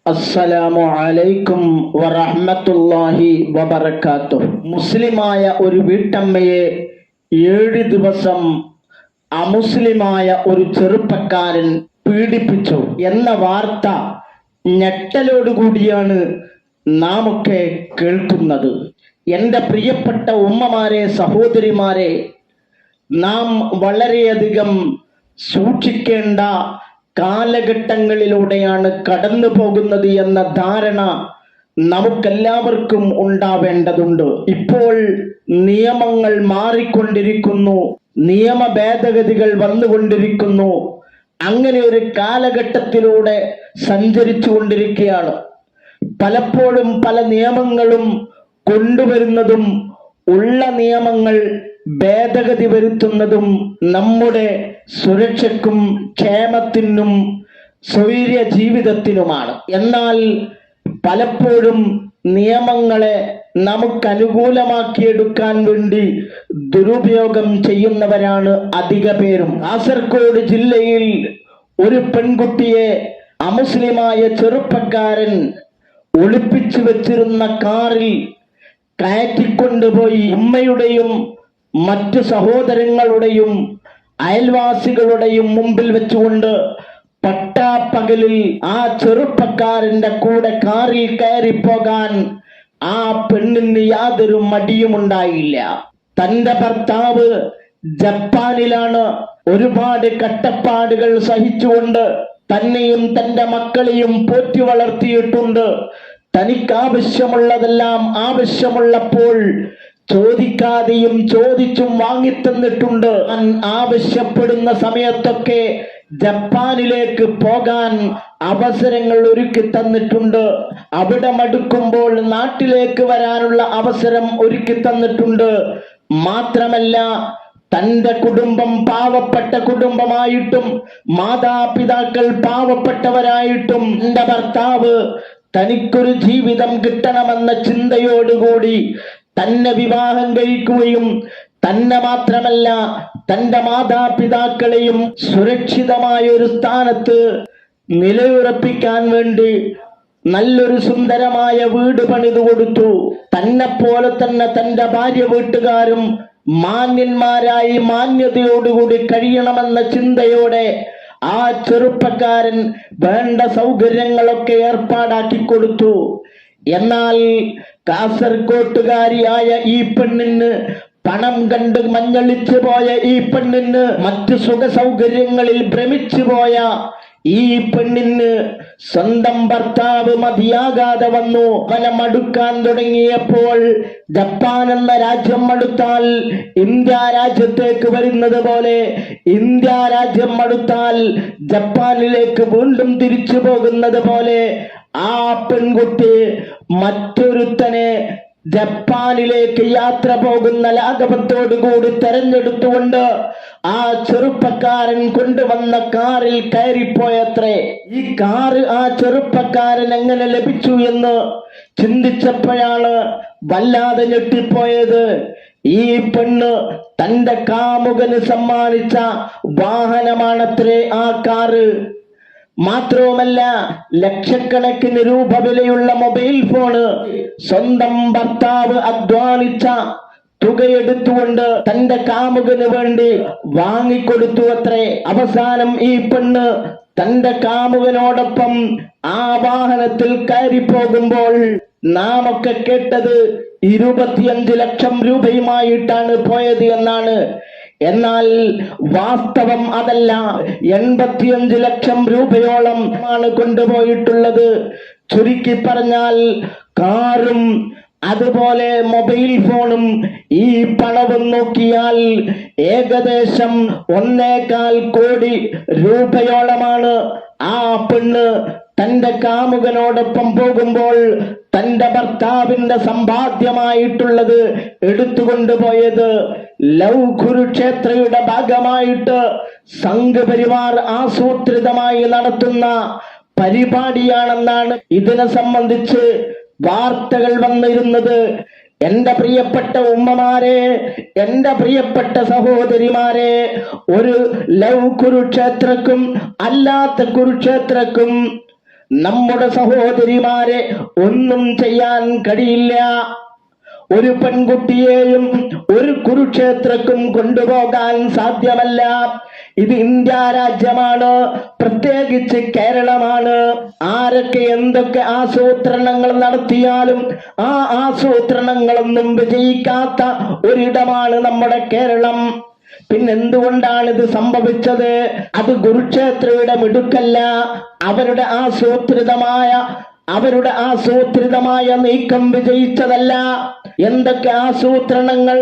അസ്സലാമു അലൈക്കും വറഹ്മത്തുള്ളാഹി വബറകാതുഹു. മുസ്ലിമായ ഒരു വീട്ടമ്മയെ 7 ദിവസം അമുസ്ലിമായ ഒരു ചെറുപ്പക്കാരൻ പീഡിപ്പിച്ചു എന്ന വാർത്ത ഞെട്ടലോടുകൂടിയാണ് നാം ഒക്കെ കേൾക്കുന്നത്. എൻ്റെ പ്രിയപ്പെട്ട ഉമ്മമാരെ, സഹോദരിമാരെ, നാം വളരെയധികം സൂക്ഷിക്കേണ്ട കാലഘട്ടങ്ങളിലൂടെയാണ് കടന്നു പോകുന്നത് എന്ന ധാരണ നമുക്കെല്ലാവർക്കും ഉണ്ടാവേണ്ടതുണ്ട്. ഇപ്പോൾ നിയമങ്ങൾ മാറിക്കൊണ്ടിരിക്കുന്നു, നിയമ ഭേദഗതികൾ വന്നുകൊണ്ടിരിക്കുന്നു. അങ്ങനെ ഒരു കാലഘട്ടത്തിലൂടെ സഞ്ചരിച്ചു കൊണ്ടിരിക്കുകയാണ്. പലപ്പോഴും പല നിയമങ്ങളും കൊണ്ടുവരുന്നതും ഉള്ള നിയമങ്ങൾ ഭേദഗതി വരുത്തുന്നതും നമ്മുടെ സുരക്ഷയ്ക്കും ക്ഷേമത്തിനും സ്വൈര്യ ജീവിതത്തിനുമാണ്. എന്നാൽ പലപ്പോഴും നിയമങ്ങളെ നമുക്ക് അനുകൂലമാക്കിയെടുക്കാൻ വേണ്ടി ദുരുപയോഗം ചെയ്യുന്നവരാണ് അധിക പേരും. കാസർഗോഡ് ജില്ലയിൽ ഒരു പെൺകുട്ടിയെ അമുസ്ലിമായ ചെറുപ്പക്കാരൻ ഒളിപ്പിച്ചു വെച്ചിരുന്ന കാറിൽ കയറ്റിക്കൊണ്ടുപോയി ഉമ്മയുടെയും മറ്റു സഹോദരങ്ങളുടെയും അയൽവാസികളുടെയും മുമ്പിൽ വെച്ചുകൊണ്ട് പട്ടാപ്പകലിൽ ആ ചെറുപ്പക്കാരന്റെ കൂടെ കാറിൽ കയറിപ്പോകാൻ ആ പെണ്ണിന് യാതൊരു മടിയുമുണ്ടായില്ല. തന്റെ ഭർത്താവ് ജപ്പാനിലാണ്. ഒരുപാട് കഷ്ടപ്പാടുകൾ സഹിച്ചുകൊണ്ട് തന്നെയും തന്റെ മക്കളെയും പോറ്റി വളർത്തിയിട്ടുണ്ട്. തനിക്ക് ആവശ്യമുള്ളതെല്ലാം ആവശ്യമുള്ളപ്പോൾ ചോദിക്കാതെയും ചോദിച്ചും വാങ്ങിത്തന്നിട്ടുണ്ട്. ആവശ്യപ്പെടുന്ന സമയത്തൊക്കെ ജപ്പാനിലേക്ക് പോകാൻ അവസരങ്ങൾ ഒരുക്കി തന്നിട്ടുണ്ട്. അവിടെ മടുക്കുമ്പോൾ നാട്ടിലേക്ക് വരാനുള്ള അവസരം ഒരുക്കി തന്നിട്ടുണ്ട്. മാത്രമല്ല, തന്റെ കുടുംബം പാവപ്പെട്ട കുടുംബമായിട്ടും മാതാപിതാക്കൾ പാവപ്പെട്ടവരായിട്ടും തന്റെ ഭർത്താവ് തനിക്കൊരു ജീവിതം കിട്ടണമെന്ന ചിന്തയോടുകൂടി തന്നെ വിവാഹം കഴിക്കുകയും തന്നെ മാത്രമല്ല തന്റെ മാതാപിതാക്കളെയും സുരക്ഷിതമായ ഒരു സ്ഥാനത്ത് നിലയുറപ്പിക്കാൻ വേണ്ടി നല്ലൊരു സുന്ദരമായ വീട് പണിതു കൊടുത്തു. തന്നെ പോലെ തന്നെ തന്റെ ഭാര്യ വീട്ടുകാരും മാന്യന്മാരായി മാന്യതയോടുകൂടി കഴിയണമെന്ന ചിന്തയോടെ ആ ചെറുപ്പക്കാരൻ വേണ്ട സൗകര്യങ്ങളൊക്കെ ഏർപ്പാടാക്കി കൊടുത്തു. എന്നാൽ കാസർകോട്ടുകാരിയായ ഈ പെണ്ണിന്, പണം കണ്ട് മഞ്ഞളിച്ചു പോയ ഈ പെണ്ണിന്, മറ്റു സുഖ സൗകര്യങ്ങളിൽ ഭ്രമിച്ചു പോയ ഈ പെണ്ണിന് സ്വന്തം ഭർത്താവ് മതിയാകാതെ വന്നു. അവനെ മടുക്കാൻ തുടങ്ങിയപ്പോൾ ജപ്പാൻ എന്ന രാജ്യം മടുത്താൽ ഇന്ത്യ രാജ്യത്തേക്ക് വരുന്നത് പോലെ ഇന്ത്യ രാജ്യം മടുത്താൽ ജപ്പാനിലേക്ക് വീണ്ടും തിരിച്ചു പോകുന്നത് പോലെ ആ പെൺകുട്ടി മറ്റൊരുത്തനെ ജപ്പാനിലേക്ക് യാത്ര പോകുന്ന ലാഘവത്തോടുകൂടി തെരഞ്ഞെടുത്തുകൊണ്ട് ആ ചെറുപ്പക്കാരൻ കൊണ്ടുവന്ന കാറിൽ കയറിപ്പോയത്രേ. ഈ കാറ് ആ ചെറുപ്പക്കാരൻ എങ്ങനെ ലഭിച്ചു എന്ന് ചിന്തിച്ചപ്പോഴാണ് വല്ലാതെ ഞെട്ടിപ്പോയത്. ഈ പെണ്ണ് തന്റെ കാമുകന് സമ്മാനിച്ച വാഹനമാണത്രേ ആ കാറ്. മാത്രവുമല്ല, ലക്ഷക്കണക്കിന് രൂപ വിലയുള്ള മൊബൈൽ ഫോണ് സ്വന്തം ഭർത്താവ് അധ്വാനിച്ച തുകയെടുത്തുകൊണ്ട് തന്റെ കാമുകന് വേണ്ടി വാങ്ങിക്കൊടുത്തു അത്രേ. അവസാനം ഈ പെണ്ണ് തന്റെ കാമുകനോടൊപ്പം ആ വാഹനത്തിൽ കയറിപ്പോകുമ്പോൾ നാം ഒക്കെ കേട്ടത് 25 ലക്ഷം രൂപയുമായിട്ടാണ് പോയത് എന്നാണ്. എന്നാൽ വാസ്തവം അതല്ല. 85 ലക്ഷം രൂപയോളം ആണ് കൊണ്ടുപോയിട്ടുള്ളത്. ചുരുക്കി പറഞ്ഞാൽ കാറും അതുപോലെ മൊബൈൽ ഫോണും ഈ പണവും നോക്കിയാൽ ഏകദേശം 1.25 കോടി രൂപയോളമാണ് ആ പെണ്ണ് തന്റെ കാമുകനോടൊപ്പം പോകുമ്പോൾ തന്റെ ഭർത്താവിന്റെ സമ്പാദ്യമായിട്ടുള്ളത് എടുത്തുകൊണ്ടുപോയത്. ലവ് കുരുക്ഷേത്രയുടെ ഭാഗമായിട്ട് സംഘപരിവാർ ആസൂത്രിതമായി നടത്തുന്ന പരിപാടിയാണെന്നാണ് ഇതിനെ സംബന്ധിച്ച് വാർത്തകൾ വന്നിരുന്നത്. എന്റെ പ്രിയപ്പെട്ട ഉമ്മമാരെ, എന്റെ പ്രിയപ്പെട്ട സഹോദരിമാരെ, ഒരു ലവ് കുരുക്ഷേത്രക്കും അല്ലാത്ത കുരുക്ഷേത്രക്കും നമ്മുടെ സഹോദരിമാരെ ഒന്നും ചെയ്യാൻ കഴിയില്ല. ഒരു പെൺകുട്ടിയെയും ഒരു കുരുക്ഷേത്രക്കും കൊണ്ടുപോകാൻ സാധ്യമല്ല. ഇത് ഇന്ത്യ രാജ്യമാണ്, പ്രത്യേകിച്ച് കേരളമാണ്. ആരൊക്കെ എന്തൊക്കെ ആസൂത്രണങ്ങൾ നടത്തിയാലും ആ ആസൂത്രണങ്ങളൊന്നും വിജയിക്കാത്ത ഒരിടമാണ് നമ്മുടെ കേരളം. പിന്നെന്തുകൊണ്ടാണ് ഇത് സംഭവിച്ചത്? അത് കുരുക്ഷേത്രയുടെ മിടുക്കല്ല, അവരുടെ ആസൂത്രിതമായ നീക്കം വിജയിച്ചതല്ല. എന്തൊക്കെ ആസൂത്രണങ്ങൾ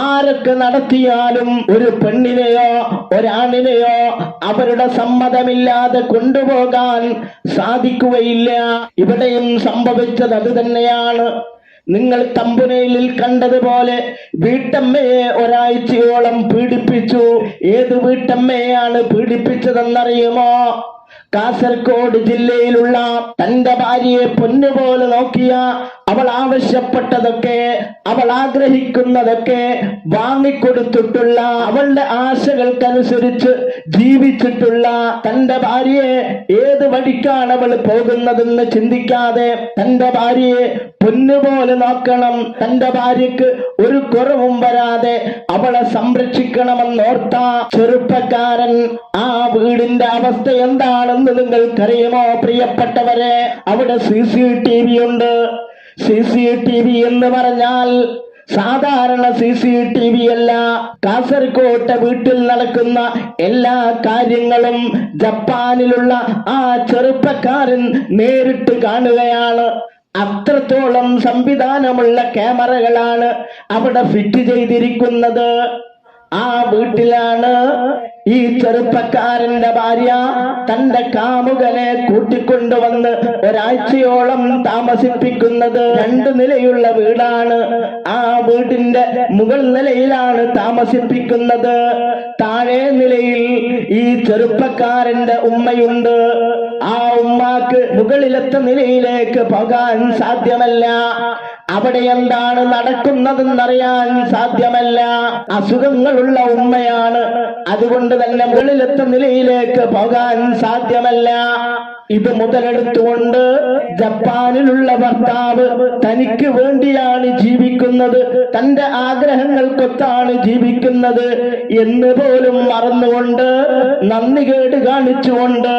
ആരൊക്കെ നടത്തിയാലും ഒരു പെണ്ണിനെയോ ഒരാണിനെയോ അവരുടെ സമ്മതമില്ലാതെ കൊണ്ടുപോകാൻ സാധിക്കുകയില്ല. ഇവിടെയും സംഭവിച്ചത് അത് തന്നെയാണ്. നിങ്ങൾ തമ്പുനയിലിൽ കണ്ടതുപോലെ വീട്ടമ്മയെ ഒരാഴ്ചയോളം പീഡിപ്പിച്ചു. ഏത് വീട്ടമ്മയെയാണ് പീഡിപ്പിച്ചതെന്നറിയുമോ? കാസർഗോഡ് ജില്ലയിലുള്ള തന്റെ ഭാര്യയെ പൊന്നുപോലെ നോക്കിയ, അവൾ ആവശ്യപ്പെട്ടതൊക്കെ, അവൾ ആഗ്രഹിക്കുന്നതൊക്കെ വാങ്ങിക്കൊടുത്തിട്ടുള്ള, അവളുടെ ആശകൾക്കനുസരിച്ച് ജീവിച്ചിട്ടുള്ള തന്റെ ഭാര്യയെ ഏത് വഴിക്കാണ് അവൾ പോകുന്നതെന്ന് ചിന്തിക്കാതെ തന്റെ ഭാര്യയെ പൊന്നുപോലെ നോക്കണം, തന്റെ ഭാര്യക്ക് ഒരു കുറവും വരാതെ അവളെ സംരക്ഷിക്കണമെന്നോർത്ത ചെറുപ്പക്കാരൻ. ആ വീടിന്റെ അവസ്ഥ എന്താണെന്ന് നിങ്ങൾക്കറിയുമോ പ്രിയപ്പെട്ടവരെ? അവിടെ CCTV ഉണ്ട്. CCTV എന്ന് പറഞ്ഞാൽ സാധാരണ CCTV അല്ല. കാസർകോട്ടെ വീട്ടിൽ നടക്കുന്ന എല്ലാ കാര്യങ്ങളും ജപ്പാനിലുള്ള ആ ചെറുപ്പക്കാരൻ നേരിട്ട് കാണുകയാണ്. അത്രത്തോളം സംവിധാനമുള്ള ക്യാമറകളാണ് അവിടെ ഫിറ്റ് ചെയ്തിരിക്കുന്നത്. ആ വീട്ടിലാണ് ഈ ചെറുപ്പക്കാരന്റെ ഭാര്യ തന്റെ കാമുകനെ കൂട്ടിക്കൊണ്ടുവന്ന് ഒരാഴ്ചയോളം താമസിപ്പിക്കുന്നത്. 2 നിലയുള്ള വീടാണ്. ആ വീടിന്റെ മുകൾ നിലയിലാണ് താമസിപ്പിക്കുന്നത്. താഴെ നിലയിൽ ഈ ചെറുപ്പക്കാരന്റെ ഉമ്മയുണ്ട്. ആ ഉമ്മാക്ക് മുകളിലത്തെ നിലയിലേക്ക് പോകാൻ സാധ്യമല്ല. അവിടെ എന്താണ് നടക്കുന്നതെന്നറിയാൻ സാധ്യമല്ല. അസുഖങ്ങളുള്ള ഉമ്മയാണ്. അതുകൊണ്ട് തന്നെ മുകളിലത്തെ നിലയിലേക്ക് പോകാൻ സാധ്യമല്ല. ഇത് മുതലെടുത്തുകൊണ്ട് ജപ്പാനിലുള്ള ഭർത്താവ് തനിക്ക് വേണ്ടിയാണ് ജീവിക്കുന്നത്, തന്റെ ആഗ്രഹങ്ങൾക്കൊത്താണ് ജീവിക്കുന്നത് എന്ന് പോലും മറന്നുകൊണ്ട്, നന്ദികേട് കാണിച്ചുകൊണ്ട്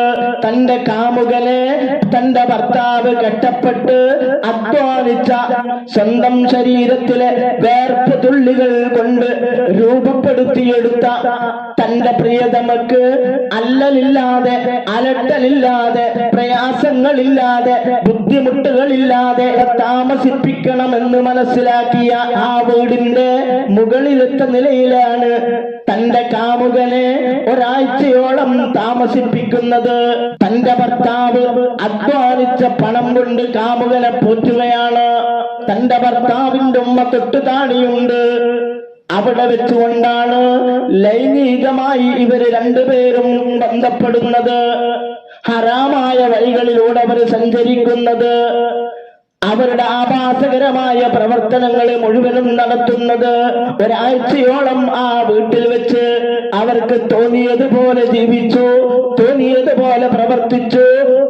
തന്റെ കാമുകനെ തന്റെ ഭർത്താവ് കഷ്ടപ്പെട്ട് അധ്വാനിച്ച സ്വന്തം ശരീരത്തിലെ വേർപ്പ് തുള്ളികൾ കൊണ്ട് രൂപപ്പെടുത്തിയെടുത്ത തന്റെ പ്രിയതമക്ക് അല്ലലില്ലാതെ, അലട്ടലില്ലാതെ, പ്രയാസങ്ങളില്ലാതെ, ബുദ്ധിമുട്ടുകളില്ലാതെ താമസിപ്പിക്കണമെന്ന് മനസ്സിലാക്കിയ ആ വീടിന്റെ മുകളിലത്തെ നിലയിലാണ് തന്റെ കാമുകനെ ഒരാഴ്ചയോളം താമസിപ്പിക്കുന്നത്. തന്റെ ഭർത്താവ് അധ്വാനിച്ച പണം കൊണ്ട് കാമുകനെ പോറ്റുകയാണ്. തന്റെ ഭർത്താവിന്റെ ഉമ്മ തൊട്ടുതാണിയുണ്ട്. അവിടെ വെച്ചുകൊണ്ടാണ് ലൈംഗികമായി ഇവര് രണ്ടുപേരും ബന്ധപ്പെടുന്നത്. ഹറാമായ വഴികളിലൂടെ അവർ സഞ്ചരിക്കുന്നത്. അവരുടെ ആഭാസകരമായ പ്രവർത്തനങ്ങൾ മുഴുവനും നടത്തുന്നത്. ഒരാഴ്ചയോളം ആ വീട്ടിൽ വെച്ച് അവർക്ക് തോന്നിയതുപോലെ ജീവിച്ചു, തോന്നിയതുപോലെ പ്രവർത്തിച്ചു,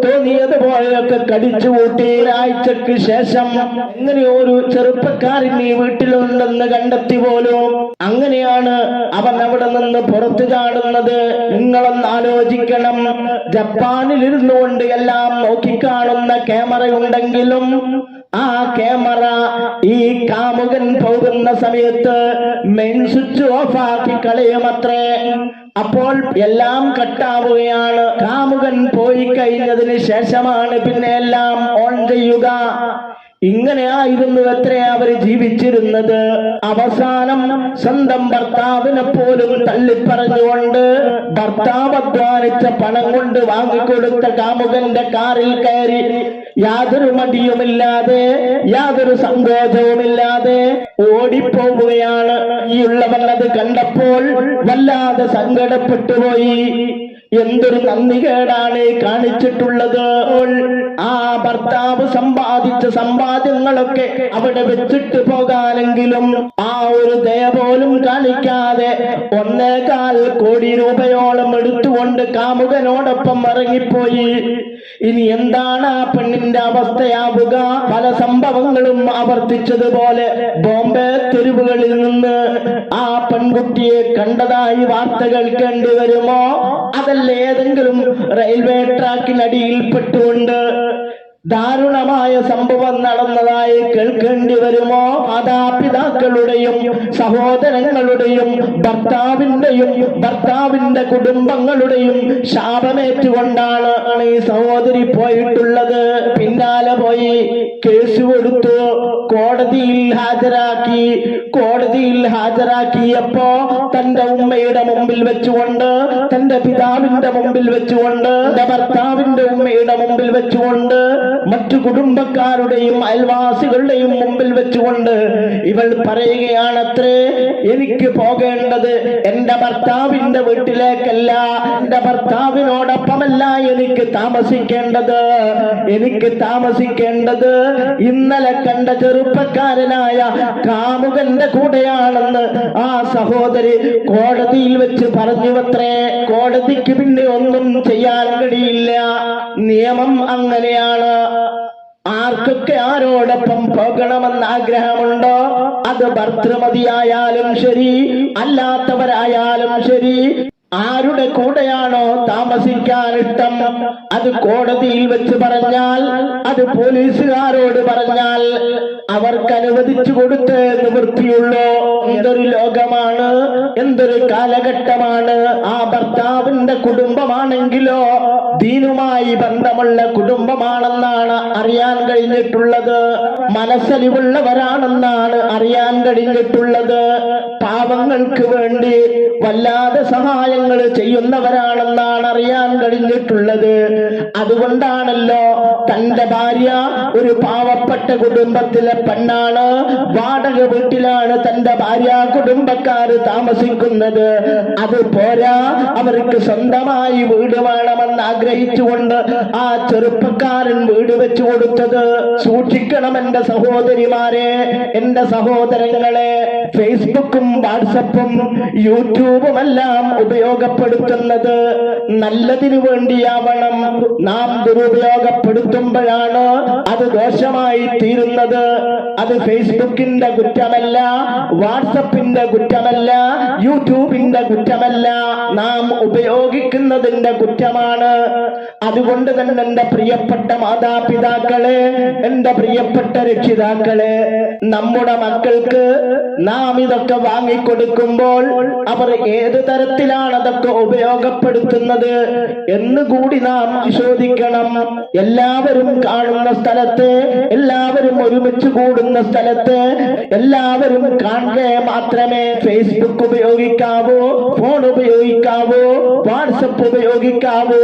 തോന്നിയതുപോലെയൊക്കെ കടിച്ചു കൂട്ടി. ഒരാഴ്ചക്ക് ശേഷം അങ്ങനെ ഒരു ചെറുപ്പക്കാരൻ ഈ വീട്ടിലുണ്ടെന്ന് കണ്ടെത്തി പോലും. അങ്ങനെയാണ് അവൻ അവിടെ നിന്ന് പുറത്തു ചാടുന്നത്. നിങ്ങളൊന്ന് ആലോചിക്കണം. ജപ്പാനിലിരുന്നു കൊണ്ട് എല്ലാം നോക്കിക്കാണുന്ന ക്യാമറയുണ്ടെങ്കിലും ആ ക്യാമറ ഈ കാമുകൻ പോകുന്ന സമയത്ത് മെയിൻ സ്വിച്ച് ഓഫ് ആക്കി കളയുമത്രേ. അപ്പോൾ എല്ലാം കട്ടാവുകയാണ്. കാമുകൻ പോയി കഴിഞ്ഞതിന് ശേഷമാണ് പിന്നെ എല്ലാം ഓൺ ചെയ്യുക. ഇങ്ങനെയായിരുന്നു എത്രയാ അവർ ജീവിച്ചിരുന്നത്. അവസാനം സ്വന്തം ഭർത്താവിനെ പോലും തള്ളിപ്പറഞ്ഞുകൊണ്ട് ഭർത്താവ് അധ്വാനിച്ച പണം കൊണ്ട് വാങ്ങിക്കൊടുത്ത കാമുകന്റെ കാറിൽ കയറി യാതൊരു മടിയുമില്ലാതെ, യാതൊരു സങ്കോചവുമില്ലാതെ ഓടിപ്പോവുകയാണ്. ഈ ഉള്ളവൻ അത് കണ്ടപ്പോൾ വല്ലാതെ സങ്കടപ്പെട്ടുപോയി. എന്തൊരു നന്ദികേടാണ് കാണിച്ചിട്ടുള്ളത്. ആ ഭർത്താവ് സമ്പാദിച്ച സമ്പാദ്യങ്ങളൊക്കെ അവിടെ വെച്ചിട്ട് പോകാനെങ്കിലും ആ ഒരു ദയ പോലും കാണിക്കാതെ 1.25 കോടി രൂപയോളം എടുത്തുകൊണ്ട് കാമുകനോടൊപ്പം ഇറങ്ങിപ്പോയി. ഇനി എന്താണ് ആ പെണ്ണിന്റെ അവസ്ഥയാവുക? പല സംഭവങ്ങളും ആവർത്തിച്ചതുപോലെ ബോംബെ തെരുവുകളിൽ നിന്ന് ആ പെൺകുട്ടിയെ കണ്ടതായി വാർത്ത കേൾക്കേണ്ടി വരുമോ? അതല്ല ഏതെങ്കിലും റെയിൽവേ ട്രാക്കിനടിയിൽ പെട്ടുകൊണ്ട് ദാരുണമായ സംഭവം നടന്നതായി കേൾക്കേണ്ടി വരുമോ? മാതാപിതാക്കളുടെയും സഹോദരങ്ങളുടെയും ഭർത്താവിന്റെ കുടുംബങ്ങളുടെയും ശാപമേറ്റുകൊണ്ടാണ് ഈ സഹോദരി പോയിട്ടുള്ളത്. പിന്നാലെ പോയി കേസ് കൊടുത്തു, കോടതിയിൽ ഹാജരാക്കിയപ്പോ തന്റെ ഉമ്മയുടെ മുമ്പിൽ വെച്ചുകൊണ്ട്, തന്റെ പിതാവിന്റെ മുമ്പിൽ വെച്ചുകൊണ്ട്, തന്റെ ഭർത്താവിന്റെ ഉമ്മയുടെ മുമ്പിൽ വെച്ചുകൊണ്ട്, മറ്റു കുടുംബക്കാരുടെയും അയൽവാസികളുടെയും മുമ്പിൽ വെച്ചുകൊണ്ട് ഇവൾ പറയുകയാണത്രേ, എനിക്ക് പോകേണ്ടത് എന്റെ ഭർത്താവിന്റെ വീട്ടിലേക്കല്ല, എന്റെ ഭർത്താവിനോടൊപ്പമല്ല എനിക്ക് താമസിക്കേണ്ടത് ഇന്നലെ കണ്ട ചെറുപ്പക്കാരനായ കാമുകന്റെ കൂടെയാണെന്ന് ആ സഹോദരി കോടതിയിൽ വെച്ച് പറഞ്ഞുവത്രേ. കോടതിക്ക് പിന്നെ ഒന്നും ചെയ്യാൻ കഴിയില്ല, നിയമം അങ്ങനെയാണ്. ആർക്കൊക്കെ ആരോടൊപ്പം പോകണമെന്ന് ആഗ്രഹമുണ്ടോ, അത് ഭർതൃമതിയായാലും ശരി, അല്ലാത്തവരായാലും ശരി, ആരുടെ കൂടെയാണോ താമസിക്കാൻ ഇഷ്ടം അത് കോടതിയിൽ വെച്ച് പറഞ്ഞാൽ, അത് പോലീസുകാരോട് പറഞ്ഞാൽ അവർക്ക് അനുവദിച്ചു കൊടുത്തേ നിവൃത്തിയുള്ളൂ. എന്തൊരു ലോകമാണ്, എന്തൊരു കാലഘട്ടമാണ്. ആ ഭർത്താവിന്റെ കുടുംബമാണെങ്കിലോ ദീനുമായി ബന്ധമുള്ള കുടുംബമാണെന്നാണ് അറിയാൻ കഴിഞ്ഞിട്ടുള്ളത്, മനസ്സലിവുള്ളവരാണെന്നാണ് അറിയാൻ കഴിഞ്ഞിട്ടുള്ളത്, പാവങ്ങൾക്ക് വേണ്ടി വല്ലാതെ സഹായങ്ങൾ ചെയ്യുന്നവരാണെന്നാണ് അറിയാൻ കഴിഞ്ഞിട്ടുള്ളത്. അതുകൊണ്ടാണല്ലോ തന്റെ ഭാര്യ ഒരു പാവപ്പെട്ട കുടുംബത്തിലെ പെണ്ണാണ്, വാടക വീട്ടിലാണ് തന്റെ ഭാര്യ കുടുംബക്കാര് താമസിക്കുന്നത്. അത് പോരാ, അവർക്ക് സ്വന്തമായി വീട് വേണമെന്ന് ആഗ്രഹിച്ചുകൊണ്ട് ആ ചെറുപ്പക്കാരൻ വീട് വെച്ചു കൊടുത്തത്. സൂക്ഷിക്കണം എന്റെ സഹോദരിമാരെ, എന്റെ സഹോദരങ്ങളെ. ഫേസ്ബുക്കും വാട്സപ്പും യൂട്യൂബും എല്ലാം ഉപയോഗപ്പെടുത്തുന്നത് നല്ലതിനു വേണ്ടിയാവണം. നാം ദുരുപയോഗപ്പെടുത്തുമ്പോഴാണ് അത് ദോഷമായി തീരുന്നത്. അത് ഫേസ്ബുക്കിന്റെ കുറ്റമല്ല, വാട്സപ്പിന്റെ കുറ്റമല്ല, യൂട്യൂബിന്റെ കുറ്റമല്ല, നാം ഉപയോഗിക്കുന്നതിന്റെ കുറ്റമാണ്. അതുകൊണ്ട് തന്നെ എന്റെ പ്രിയപ്പെട്ട മാതാപിതാക്കളെ, എന്റെ പ്രിയപ്പെട്ട രക്ഷിതാക്കളെ, നമ്മുടെ മക്കൾക്ക് നാം ഇതൊക്കെ വാങ്ങിക്കൊടുക്കുമ്പോൾ അവർ ഏത് തരത്തിലാണ് അതൊക്കെ ഉപയോഗപ്പെടുത്തുന്നത് എന്നുകൂടി നാം പരിശോധിക്കണം. എല്ലാവരും കാണുന്ന സ്ഥലത്ത്, എല്ലാവരും ഒരുമിച്ച് കൂടുന്ന സ്ഥലത്ത്, എല്ലാവരും കാണുക മാത്രമേ ഫേസ്ബുക്ക് ഉപയോഗിക്കാവൂ, ഫോൺ ഉപയോഗിക്കാവൂ, വാട്സപ്പ് ഉപയോഗിക്കാവൂ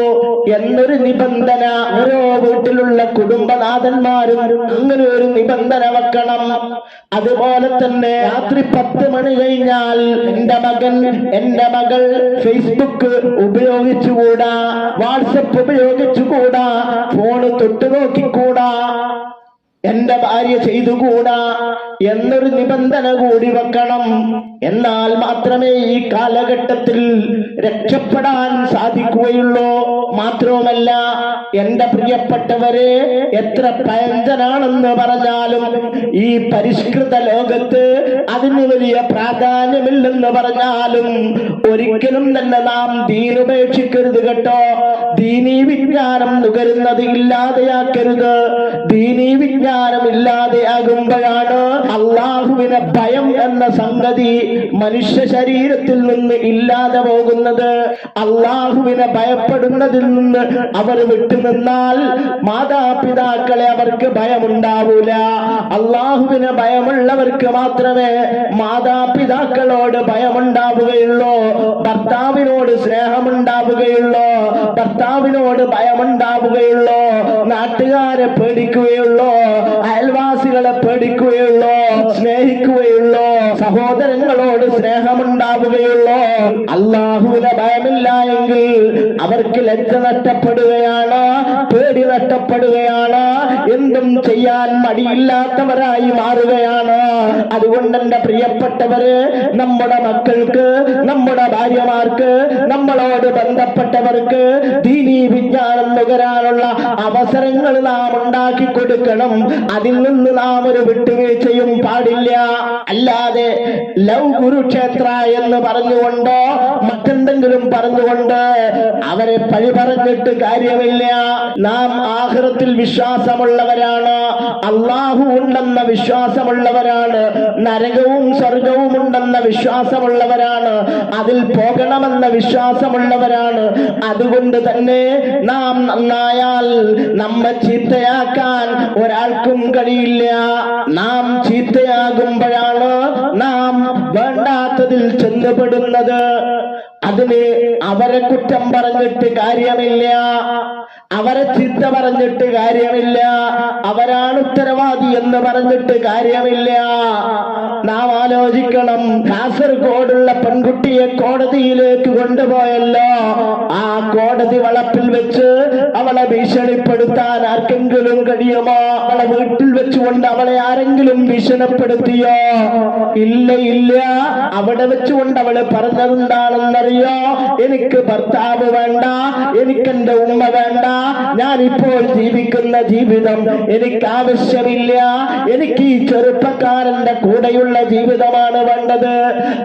എന്നൊരു നിബന്ധന ഓരോ വീട്ടിലുള്ള കുടുംബനാഥന്മാരും അങ്ങനെ ഒരു നിബന്ധന വെക്കണം. അതുപോലെ തന്നെ രാത്രി 10 മണി കഴിഞ്ഞാൽ എന്റെ മകൾ ഫേസ്ബുക്ക് ഉപയോഗിച്ചുകൂടാ, വാട്സപ്പ് ഉപയോഗിച്ചുകൂടാ, ഫോണ് തൊട്ടു നോക്കിക്കൂടാ, എന്റെ ഭാര്യ ചെയ്തുകൂടാ എന്നൊരു നിബന്ധന കൂടി വെക്കണം. എന്നാൽ മാത്രമേ ഈ കാലഘട്ടത്തിൽ രക്ഷപ്പെടാൻ സാധിക്കുകയുള്ളൂ. മാത്രവുമല്ല, എന്റെ പ്രിയപ്പെട്ടവരെ, എത്ര പഴഞ്ചനാണെന്ന് പറഞ്ഞാലും ഈ പരിഷ്കൃത ലോകത്ത് അതിന് വലിയ പ്രാധാന്യമില്ലെന്ന് പറഞ്ഞാലും ഒരിക്കലും തന്നെ നാം ദീനുപേക്ഷിക്കരുത് കേട്ടോ. ദീനീ വിജ്ഞാനം നുകരുന്നത് ഇല്ലാതെയാക്കരുത്. ദീനീ വിജ്ഞാനം ഇല്ലാതെയാകുമ്പോഴാണ് അള്ളാഹുവിനെ ഭയം എന്ന സംഗതി മനുഷ്യ ശരീരത്തിൽ നിന്ന് ഇല്ലാതെ പോകുന്നത്. അള്ളാഹുവിനെ ഭയപ്പെടുന്നതിൽ നിന്ന് അവർ വിട്ടുനിന്നാൽ മാതാപിതാക്കളെ അവർക്ക് ഭയമുണ്ടാവൂല. അള്ളാഹുവിനെ ഭയമുള്ളവർക്ക് മാത്രമേ മാതാപിതാക്കളോട് ഭയമുണ്ടാവുകയുള്ളൂ, ഭർത്താവിനോട് സ്നേഹമുണ്ടാവുകയുള്ളൂ, ഭർത്താവിനോട് ഭയമുണ്ടാവുകയുള്ളൂ, നാട്ടുകാരെ പേടിക്കുകയുള്ളൂ, അയൽവാസികളെ പേടിക്കുകയുള്ളൂ, സ്നേഹിക്കുകയുള്ളൂ, സഹോദരങ്ങളോട് സ്നേഹമുണ്ടാവുകയുള്ളൂ. അള്ളാഹുവിനെ ഭയമില്ല എങ്കിൽ അവർക്ക് ലജ്ജ നഷ്ടപ്പെടുകയാണ്, പേടി നഷ്ടപ്പെടുകയാണ്, എന്തും ചെയ്യാൻ മടിയില്ലാത്തവരായി മാറുകയാണ്. അതുകൊണ്ട് എന്റെ പ്രിയപ്പെട്ടവര്, നമ്മുടെ മക്കൾക്ക്, നമ്മുടെ ഭാര്യമാർക്ക്, നമ്മളോട് ബന്ധപ്പെട്ടവർക്ക് ദീനീ വിജ്ഞാനം നുകരാനുള്ള അവസരങ്ങൾ നാം ഉണ്ടാക്കി കൊടുക്കണം. അതിൽ നിന്ന് നാം ഒരു വിട്ടുവീഴ്ചയും പാടില്ല. അല്ലാതെ ലവ് കുരുക്ഷേത്ര എന്ന് പറഞ്ഞുകൊണ്ടോ മറ്റെന്തെങ്കിലും പറഞ്ഞുകൊണ്ട് അവരെ പഴി പറഞ്ഞിട്ട് കാര്യമില്ല. നാം ആഖിറത്തിൽ വിശ്വാസമുള്ളവരാണ്, അള്ളാഹു ഉണ്ടെന്ന വിശ്വാസമുള്ളവരാണ്, നരകവും സ്വർഗവും ഉണ്ടെന്ന വിശ്വാസമുള്ളവരാണ്, അതിൽ പോകണമെന്ന വിശ്വാസമുള്ളവരാണ്. അതുകൊണ്ട് തന്നെ നാം നന്നായാൽ നമ്മെ ചീത്തയാക്കാൻ ഒരാൾക്കും കഴിയില്ല. നാം ചീത്തയാകുമ്പോഴാണ് നാം വേണ്ടാത്തതിൽ ചെന്നുപെടുന്നത്. അതിന് അവരെ കുറ്റം പറഞ്ഞിട്ട് കാര്യമില്ല, അവരെ ചീത്ത പറഞ്ഞിട്ട് കാര്യമില്ല, അവരാണ് ഉത്തരവാദി എന്ന് പറഞ്ഞിട്ട് കാര്യമില്ല. നാം ആലോചിക്കണം, കാസർഗോഡുള്ള പെൺകുട്ടിയെ കോടതിയിലേക്ക് കൊണ്ടുപോയല്ലോ, ആ കോടതി വളപ്പിൽ വെച്ച് അവളെ ഭീഷണിപ്പെടുത്താൻ ആർക്കെങ്കിലും കഴിയുമോ? അവളെ വീട്ടിൽ വെച്ചുകൊണ്ട് അവളെ ആരെങ്കിലും ഭീഷണിപ്പെടുത്തിയോ? ഇല്ല, ഇല്ല. അവിടെ വെച്ചുകൊണ്ട് അവള് പറഞ്ഞതെന്താണെന്നറിയോ? എനിക്ക് ഭർത്താവ് വേണ്ട, എനിക്കെന്റെ ഉമ്മ വേണ്ട, ഞാനിപ്പോൾ ജീവിക്കുന്ന ജീവിതം എനിക്ക് ആവശ്യമില്ല, എനിക്ക് ഈ ചെറുപ്പക്കാരന്റെ കൂടെയുള്ള ജീവിതമാണ് വേണ്ടത്,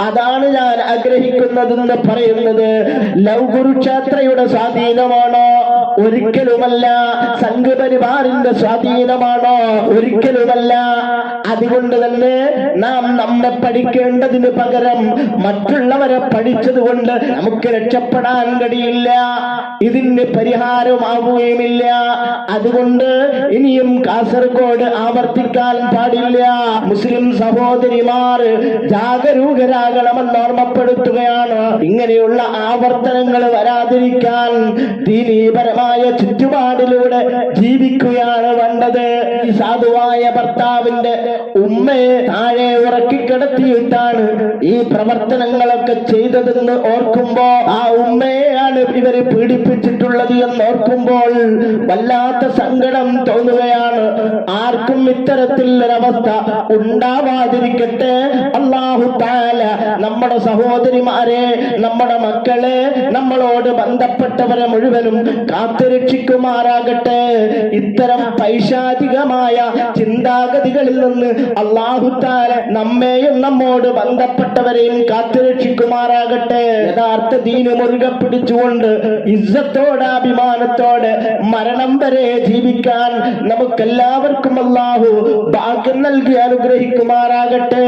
അതാണ് ഞാൻ ആഗ്രഹിക്കുന്നതെന്ന് പറയുന്നത്. ലവ് കുരുക്ഷേത്രയുടെ സ്വാധീനമാണോ? ഒരിക്കലുമല്ല. സംഘപരിവാറിന്റെ സ്വാധീനമാണോ? ഒരിക്കലുമല്ല. അതുകൊണ്ട് തന്നെ നാം നമ്മെ പഠിക്കേണ്ടതിന് പകരം മറ്റുള്ളവരെ പഠിച്ചതുകൊണ്ട് നമുക്ക് രക്ഷപ്പെടാൻ കഴിയില്ല, ഇതിന് പരിഹാരമാവുകയുമില്ല. അതുകൊണ്ട് ഇനിയും കാസർഗോഡ് ആവർത്തിക്കാൻ പാടില്ല. മുസ്ലിം സഹോദരിമാർ ജാഗരൂകരാകണമെന്ന് ഓർമ്മപ്പെടുത്തുകയാണ്. ഇങ്ങനെയുള്ള ആവർത്തനങ്ങൾ വരാതിരിക്കാൻ ദീനീപരമായ ചുറ്റുപാടിലൂടെ ജീവിക്കുകയാണ് വേണ്ടത്. ഈ സാധുവായ ഭർത്താവിന്റെ ഉമ്മയെ താഴെ ഉറക്കിക്കിടത്തിയിട്ടാണ് ഈ പ്രവർത്തനങ്ങളൊക്കെ ചെയ്തതെന്ന് ഓർക്കുമ്പോ, ആ ഉമ്മയെയാണ് ഇവര് പീഡിപ്പിച്ചിട്ടുള്ളത് എന്ന് ഓർക്കുമ്പോൾ വല്ലാത്ത സങ്കടം തോന്നുകയാണ്. ആർക്കും ഇത്തരത്തിൽ ഒരവസ്ഥ ഉണ്ടാവാതിരിക്കട്ടെ. അല്ലാഹു തആല നമ്മുടെ സഹോദരിമാരെ, നമ്മുടെ മക്കളെ, നമ്മളോട് ബന്ധപ്പെട്ടവരെ മുഴുവനും കാത്തുരക്ഷിക്കുമാറാകട്ടെ. ഇത്തരം പൈശാചികമായ ചിന്താഗതികളിൽ നിന്ന് അല്ലാഹു തആല നമ്മെയും നമ്മോട് ബന്ധപ്പെട്ടവരെയും കാത്തുരക്ഷിക്കുമാറാകട്ടെ. യഥാർത്ഥ ദീന് മുറുകെ പിടിച്ചുകൊണ്ട് ഇസ്സത്തോടെ, അഭിമാനത്തോടെ മരണം വരെ ജീവിക്കാൻ നമുക്കെല്ലാവർക്കും അല്ലാഹു ഭാഗ്യം നൽകി അനുഗ്രഹിക്കുമാറാകട്ടെ.